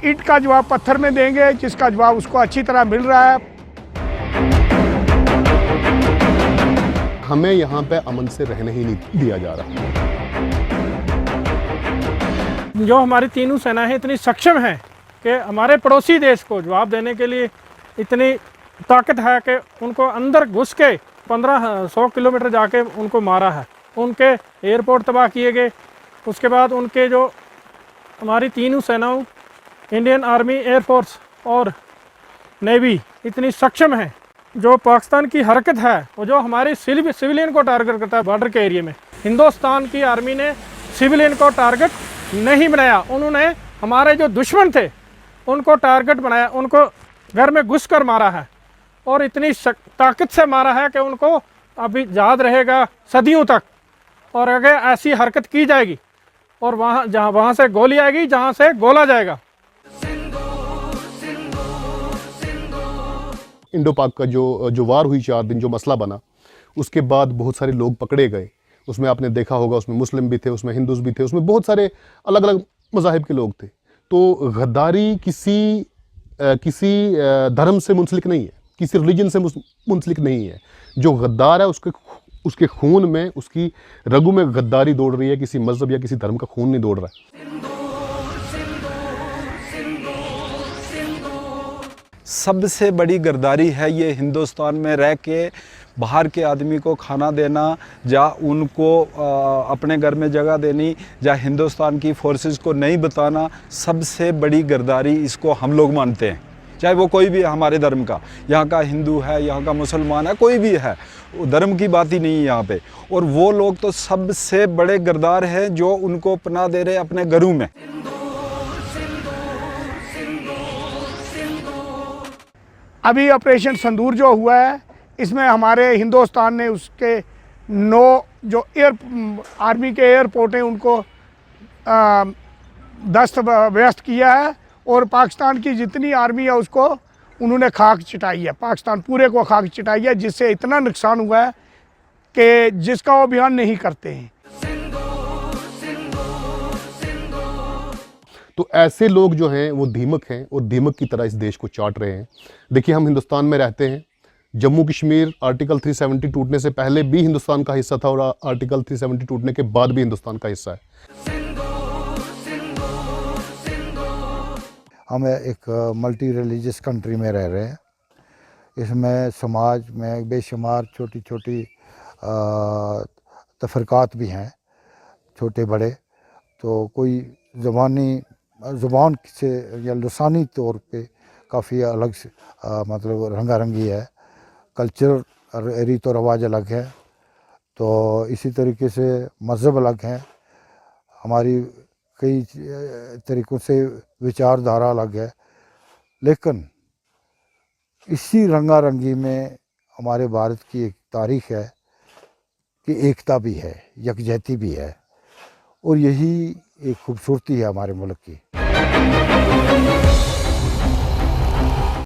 ईंट का जवाब पत्थर में देंगे, जिसका जवाब उसको अच्छी तरह मिल रहा है। हमें यहाँ पे अमन से रहने ही नहीं दिया जा रहा। जो हमारी तीनों सेनाएं इतनी सक्षम हैं कि हमारे पड़ोसी देश को जवाब देने के लिए इतनी ताकत है कि उनको अंदर घुस के 1500 किलोमीटर जाके उनको मारा है। उनके एयरपोर्ट तबाह किए गए। उसके बाद उनके जो हमारी तीनों सेनाओं, इंडियन आर्मी, एयरफोर्स और नेवी इतनी सक्षम है। जो पाकिस्तान की हरकत है वो जो हमारे सिविलियन को टारगेट करता है बॉर्डर के एरिया में, हिंदुस्तान की आर्मी ने सिविलियन को टारगेट नहीं बनाया। उन्होंने हमारे जो दुश्मन थे उनको टारगेट बनाया, उनको घर में घुस कर मारा है और इतनी ताकत से मारा है कि उनको अभी याद रहेगा सदियों तक। और अगर ऐसी हरकत की जाएगी और वहाँ से गोली आएगी, जहाँ से गोला जाएगा। इंडो पाक का जो वार हुई 4 दिन, जो मसला बना, उसके बाद बहुत सारे लोग पकड़े गए। उसमें आपने देखा होगा, उसमें मुस्लिम भी थे, उसमें हिंदूज भी थे, उसमें बहुत सारे अलग अलग मज़ाहिब के लोग थे। तो गद्दारी किसी धर्म से मुंसलिक नहीं है, किसी रिलीजन से मुंसलिक नहीं है। जो गद्दार है उसके खून में, उसकी रगों में गद्दारी दौड़ रही है, किसी मज़हब या किसी धर्म का खून नहीं दौड़ रहा है। सबसे बड़ी गद्दारी है ये हिंदुस्तान में रह के बाहर के आदमी को खाना देना, या उनको अपने घर में जगह देनी, या हिंदुस्तान की फोर्सेस को नहीं बताना। सबसे बड़ी गद्दारी इसको हम लोग मानते हैं, चाहे वो कोई भी है हमारे धर्म का, यहाँ का हिंदू है, यहाँ का मुसलमान है, कोई भी है, धर्म की बात ही नहीं है यहाँ पे। और वो लोग तो सबसे बड़े गद्दार हैं जो उनको पनाह दे रहे अपने घरों में। अभी ऑपरेशन सिंदूर जो हुआ है, इसमें हमारे हिंदुस्तान ने उसके 9 जो आर्मी के एयरपोर्ट हैं उनको दस्त व्यस्त किया है, और पाकिस्तान की जितनी आर्मी है उसको उन्होंने खाक चिटाई है, पाकिस्तान पूरे को खाक चिटाई है, जिससे इतना नुकसान हुआ है कि जिसका वो बयान नहीं करते हैं। तो ऐसे लोग जो हैं वो दीमक हैं और दीमक की तरह इस देश को चाट रहे हैं। देखिए, हम हिंदुस्तान में रहते हैं। जम्मू कश्मीर आर्टिकल 370 टूटने से पहले भी हिंदुस्तान का हिस्सा था और आर्टिकल 370 टूटने के बाद भी हिंदुस्तान का हिस्सा है। हम एक मल्टी रिलीजियस कंट्री में रह रहे हैं। इसमें समाज में बेशुमार छोटी छोटी तफरकात भी हैं, छोटे बड़े। तो कोई ज़ुबान से या लसानी तौर पे काफ़ी अलग मतलब रंगारंगी है, कल्चर रीत और रवाज अलग है। तो इसी तरीके से मज़हब अलग हैं, हमारी कई तरीक़ों से विचारधारा अलग है। लेकिन इसी रंगारंगी में हमारे भारत की एक तारीख़ है कि एकता भी है, यकजहती भी है, और यही एक खूबसूरती है हमारे मुल्क की।